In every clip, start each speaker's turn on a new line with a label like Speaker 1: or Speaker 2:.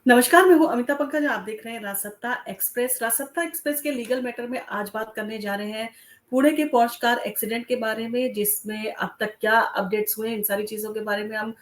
Speaker 1: नमस्कार, मैं हूँ अमिता पंकज, आप देख रहे हैं राजसत्ता एक्सप्रेस। राजसत्ता एक्सप्रेस के लीगल मैटर में आज बात करने जा रहे हैं पुणे के पॉश कार एक्सीडेंट के बारे में, जिसमें अब तक क्या अपडेट्स हुए, इन सारी चीज़ों के बारे में हम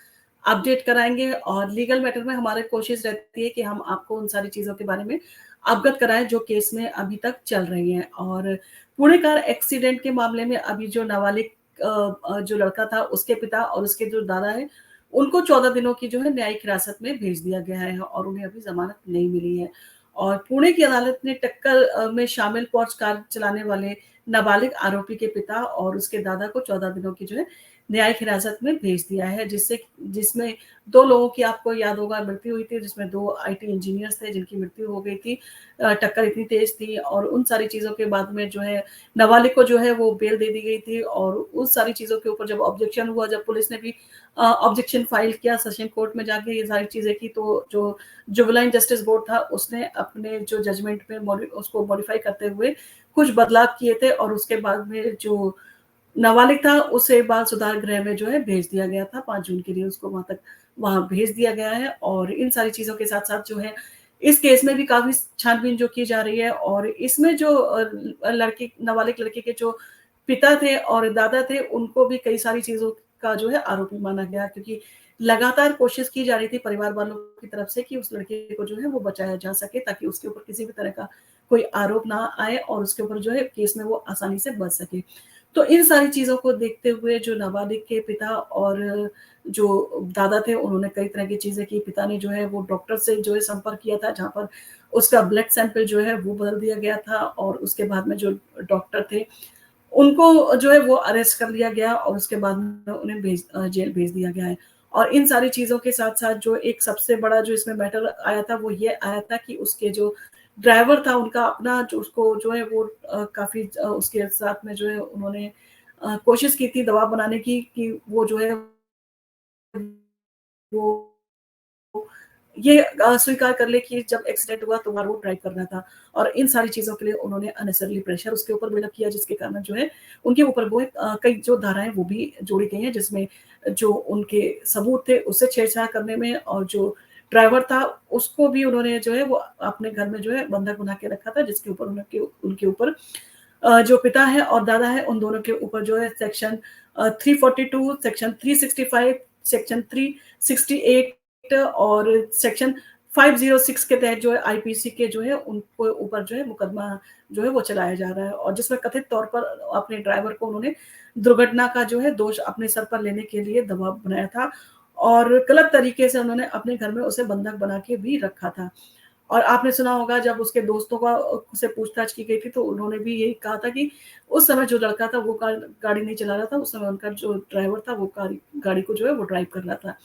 Speaker 1: अपडेट कराएँगे। और लीगल मैटर में हमारी कोशिश रहती है कि हम आपको उन सारी चीज़ों के बारे में अवगत कराएँ, जो केस में अभी तक चल रही हैं। और पुणे कार एक्सीडेंट के मामले में अभी जो नाबालिग जो लड़का था, उसके पिता और उसके जो दादा हैं, उनको 14 दिनों की जो है न्यायिक हिरासत में भेज दिया गया है और उन्हें अभी ज़मानत नहीं मिली है। और पुणे की अदालत ने टक्कर में शामिल पॉर्श कार चलाने वाले नाबालिग आरोपी के पिता और उसके दादा को 14 दिनों की जो है न्यायिक हिरासत में भेज दिया है, जिसमें 2 लोगों की आपको याद होगा मृत्यु हुई थी, जिसमें 2 आईटी इंजीनियर्स थे जिनकी मृत्यु हो गई थी। टक्कर इतनी तेज़ थी और उन सारी चीज़ों के बाद में जो है नाबालिग को जो है वो बेल दे दी गई थी। और उस सारी चीज़ों के ऊपर जब ऑब्जेक्शन हुआ, जब पुलिस ने भी ऑब्जेक्शन फाइल किया सेशन कोर्ट में जाके, ये सारी चीज़ें की, तो जो जुवेनाइल जस्टिस बोर्ड था उसने अपने जो जजमेंट में उसको मॉडिफाई करते हुए कुछ बदलाव किए थे। और उसके बाद में जो नाबालिग था उसे बाल सुधार गृह में जो है भेज दिया गया था। 5 जून के लिए उसको वहाँ भेज दिया गया है। और इन सारी चीज़ों के साथ-साथ जो है इस केस में भी काफ़ी छानबीन जो की जा रही है। और इसमें जो नाबालिग लड़के के जो पिता थे और दादा थे, उनको भी कई सारी चीज़ों का जो है आरोपी माना गया, क्योंकि लगातार कोशिश की जा रही थी परिवार वालों की तरफ से कि उस लड़के को जो है वो बचाया जा सके, ताकि उसके ऊपर किसी भी तरह का कोई आरोप ना आए और उसके ऊपर जो है केस में वो आसानी से बच सके। तो इन सारी चीज़ों को देखते हुए जो नाबालिग के पिता और जो दादा थे, उन्होंने कई तरह की चीज़ें की। पिता ने जो है वो डॉक्टर से जो है संपर्क किया था, जहाँ पर उसका ब्लड सैंपल जो है वो बदल दिया गया था। और उसके बाद में जो डॉक्टर थे, उनको जो है वो अरेस्ट कर लिया गया और उसके बाद में उन्हें जेल भेज दिया गया है। और इन सारी चीज़ों के साथ-साथ जो एक सबसे बड़ा जो इसमें मैटर आया था, वो ये आया था कि उसके जो ड्राइवर था, उनका अपना जो उसको जो है वो काफ़ी उसके साथ में जो है उन्होंने कोशिश की थी दबाव बनाने की कि वो जो है वो ये स्वीकार कर ले कि जब एक्सीडेंट हुआ तो वहाँ रोड ड्राइव कर रहा था। और इन सारी चीज़ों के लिए उन्होंने अननेसेसरीली प्रेशर उसके ऊपर बिल्डअप किया, जिसके कारण जो है उनके ऊपर वो कई जो धाराएँ वो भी जोड़ी गई हैं, जिसमें जो उनके सबूत थे उससे छेड़छाड़ करने में, और जो ड्राइवर था उसको भी उन्होंने जो है वो अपने घर में जो है बंधक बना के रखा था, जिसके ऊपर उनके ऊपर जो पिता है और दादा है, उन दोनों के ऊपर जो है सेक्शन 342, सेक्शन 365, सेक्शन 368 और सेक्शन 506 के तहत जो है आईपीसी के जो है उनको ऊपर जो है मुकदमा जो है वो चलाया जा रहा है। और जिसमें कथित तौर पर अपने ड्राइवर को उन्होंने दुर्घटना का जो है दोष अपने सर पर लेने के लिए दबाव बनाया था, और गलत तरीके से उन्होंने अपने घर में उसे बंधक बना के भी रखा था। और आपने सुना होगा, जब उसके दोस्तों का से पूछताछ की गई थी, तो उन्होंने भी यही कहा था कि उस समय जो लड़का था वो गाड़ी नहीं चला रहा था, उस समय उनका जो ड्राइवर था वो गाड़ी को जो है वो ड्राइव कर रहा था।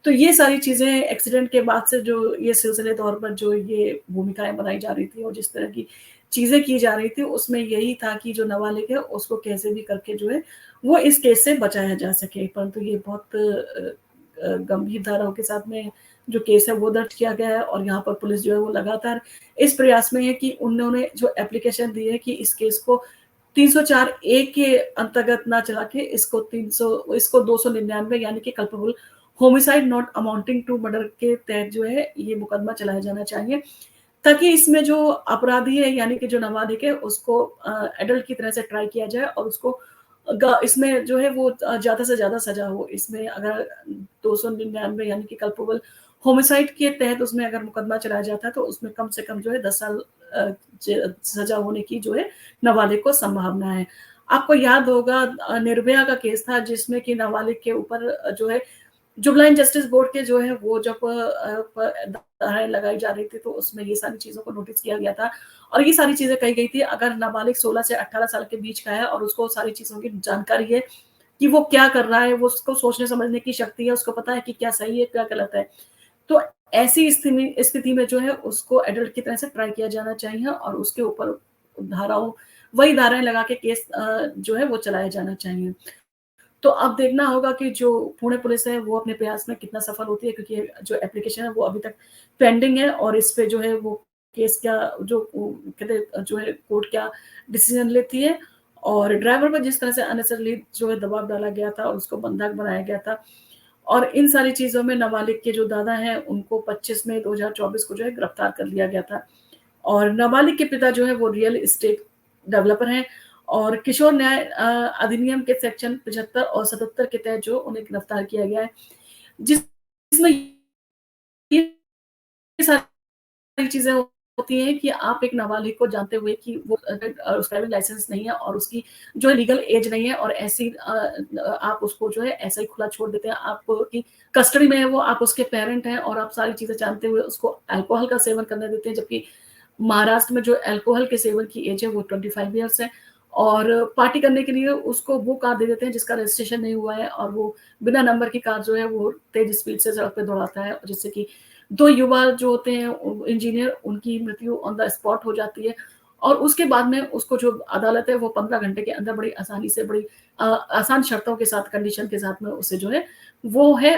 Speaker 1: तो ये सारी चीज़ें एक्सीडेंट के बाद से जो ये सिलसिले तौर पर जो ये भूमिकाएँ बनाई जा रही थी और जिस तरह की चीज़ें की जा रही थी, उसमें यही था कि जो नाबालिग है उसको कैसे भी करके जो है वो इस केस से बचाया जा सके। परंतु ये बहुत गंभीर धाराओं के साथ में जो केस है वो दर्ज किया गया है। और यहाँ पर पुलिस जो है वो लगातार इस प्रयास में है कि उन्होंने जो एप्लीकेशन दी है कि इस केस को 304 ए के अंतर्गत ना चला के इसको 299 यानी कि culpable homicide not amounting to murder के तहत जो है ये मुकदमा चलाया जाना चाहिए, ताकि इसमें जो अपराधी है यानी कि जो नाबालिग है उसको एडल्ट की तरह से ट्राई किया जाए और उसको इसमें जो है वो ज़्यादा से ज़्यादा सज़ा हो। इसमें अगर 299 यानी कि कल्पेबल होमिसाइड के तहत उसमें अगर मुकदमा चलाया जाता है, तो उसमें कम से कम जो है 10 साल अ, ज सज़ा होने की जो है नाबालिग को संभावना है। आपको याद होगा निर्भया का केस था, जिसमें कि नाबालिग के ऊपर जो है जुबलाइन जस्टिस बोर्ड के जो है वो जब धाराएँ लगाई जा रही थी, तो उसमें ये सारी चीज़ों को नोटिस किया गया था। और ये सारी चीज़ें कही गई थी, अगर नाबालिग 16 से 18 साल के बीच का है और उसको सारी चीज़ों की जानकारी है कि वो क्या कर रहा है, वो उसको सोचने समझने की शक्ति है, उसको पता है कि क्या सही है, क्या गलत है। तो ऐसी स्थिति में जो है उसको एडल्ट की तरह से ट्राई किया जाना चाहिए और उसके ऊपर वही धाराएँ लगा के केस जो है वो चलाया जाना चाहिए। तो अब देखना होगा कि जो पुणे पुलिस है वो अपने प्रयास में कितना सफल होती है, क्योंकि जो एप्लीकेशन है वो अभी तक पेंडिंग है और इस पे जो है वो केस क्या जो कहते जो है कोर्ट क्या डिसीजन लेती है। और ड्राइवर पर जिस तरह से अननेसेसरली जो है दबाव डाला गया था और उसको बंधक बनाया गया था, और इन सारी चीज़ों में नाबालिग के जो दादा हैं, उनको 25 मई 2024 को जो है गिरफ्तार कर लिया गया था। और नाबालिग के पिता जो है वो रियल एस्टेट डेवलपर हैं और किशोर न्याय अधिनियम के सेक्शन 75 और 77 के तहत जो उन्हें गिरफ्तार किया गया है। जिसमें ये सारी चीज़ें होती हैं कि आप एक नाबालिग को जानते हुए कि वो उसका ड्राइविंग लाइसेंस नहीं है और उसकी जो है लीगल एज नहीं है और ऐसी आप उसको जो है ऐसा ही खुला छोड़ देते हैं। आपकी कस्टडी में है वो, आप उसके पेरेंट हैं और आप सारी चीज़ें जानते हुए उसको अल्कोहल का सेवन करने देते हैं, जबकि महाराष्ट्र में जो अल्कोहल के सेवन की एज है वो 25 इयर्स है और पार्टी करने के लिए उसको वो कार दे देते हैं जिसका रजिस्ट्रेशन नहीं हुआ है और वो बिना नंबर की कार जो है वो तेज स्पीड से सड़क पे दौड़ाता है, जिससे कि 2 युवा जो होते हैं इंजीनियर, उनकी मृत्यु ऑन द स्पॉट हो जाती है और उसके बाद में उसको जो अदालत है वो 15 घंटे के अंदर बड़ी आसानी से बड़ी आसान शर्तों के साथ, कंडीशन के साथ में उसे जो है वो है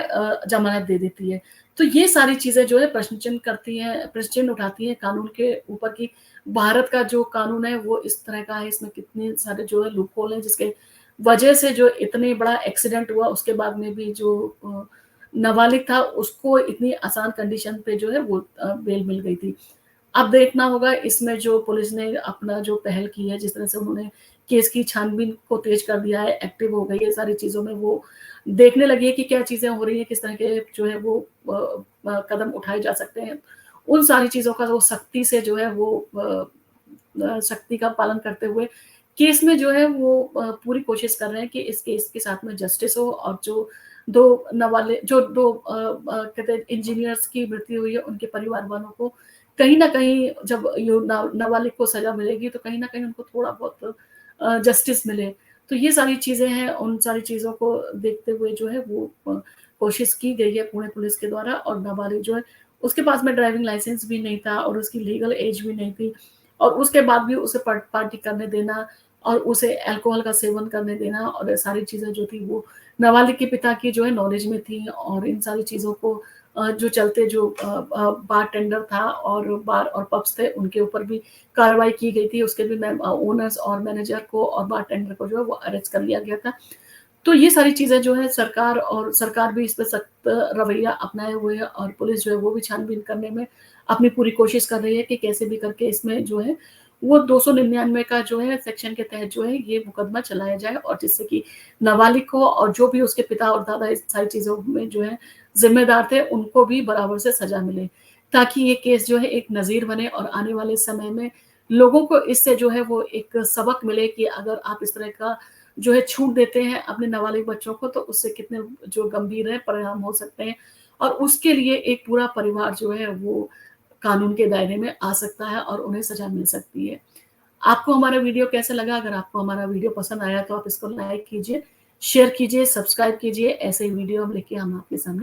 Speaker 1: ज़मानत दे देती है। तो ये सारी चीज़ें जो है प्रश्न चिन्ह करती हैं, प्रश्न चिन्ह उठाती हैं कानून के ऊपर कि भारत का जो कानून है वो इस तरह का है, इसमें कितने सारे जो है लूप होल हैं जिसके वजह से जो इतने बड़ा एक्सीडेंट हुआ उसके बाद में भी जो नाबालिग था उसको इतनी आसान कंडीशन पे जो है वो बेल मिल गई थी। अब देखना होगा इसमें जो पुलिस ने अपना जो पहल की है, जिस तरह से उन्होंने केस की छानबीन को तेज कर दिया है, एक्टिव हो गई है सारी चीज़ों में, वो देखने लगी है कि क्या चीज़ें हो रही हैं, किस तरह के जो है वो कदम उठाए जा सकते हैं। उन सारी चीज़ों का वो सख्ती से जो है वो सख्ती का पालन करते हुए केस में जो है वो पूरी कोशिश कर रहे हैं कि इस केस के साथ में जस्टिस हो और जो 2 कहते हैं इंजीनियर्स की मृत्यु हुई है, उनके परिवार वालों को कहीं न कहीं जब यो ना नाबालिग को सज़ा मिलेगी तो कहीं न कहीं उनको थोड़ा बहुत जस्टिस मिले। तो ये सारी चीज़ें हैं, उन सारी चीज़ों को देखते हुए जो है वो कोशिश की गई है पुणे पुलिस के द्वारा और नाबालिग जो है उसके पास में ड्राइविंग लाइसेंस भी नहीं था और उसकी लीगल एज भी नहीं थी और उसके बाद भी उसे पार्टी करने देना और उसे अल्कोहल का सेवन करने देना और ये सारी चीज़ें जो थी वो नाबालिग के पिता की जो है नॉलेज में थी और इन सारी चीज़ों को जो चलते जो बारटेंडर था और बार और पब्स थे उनके ऊपर भी कार्रवाई की गई थी। उसके भी ओनर्स और मैनेजर को और बारटेंडर को जो है वो अरेस्ट कर लिया गया था। तो ये सारी चीज़ें जो है सरकार भी इस पे सख्त रवैया अपनाए हुए है और पुलिस जो है वो भी छानबीन करने में अपनी पूरी कोशिश कर रही है कि कैसे भी करके इसमें जो है वो 299 का जो है सेक्शन के तहत जो है ये मुकदमा चलाया जाए और जिससे कि नाबालिग को और जो भी उसके पिता और दादा इस सारी चीज़ों में जो है ज़िम्मेदार थे, उनको भी बराबर से सज़ा मिले। ताकि ये केस जो है एक नज़ीर बने और आने वाले समय में लोगों को इससे जो है वो एक सबक मिले कि अगर आप इस तरह का जो है छूट देते हैं अपने नाबालिग बच्चों को तो उससे कितने जो गंभीर है परिणाम हो सकते हैं और उसके लिए एक पूरा परिवार जो है वो कानून के दायरे में आ सकता है और उन्हें सज़ा मिल सकती है। आपको हमारा वीडियो कैसा लगा? अगर आपको हमारा वीडियो पसंद आया तो आप इसको लाइक कीजिए, शेयर कीजिए, सब्सक्राइब कीजिए। ऐसे ही वीडियो हम लेके हम आपके सामने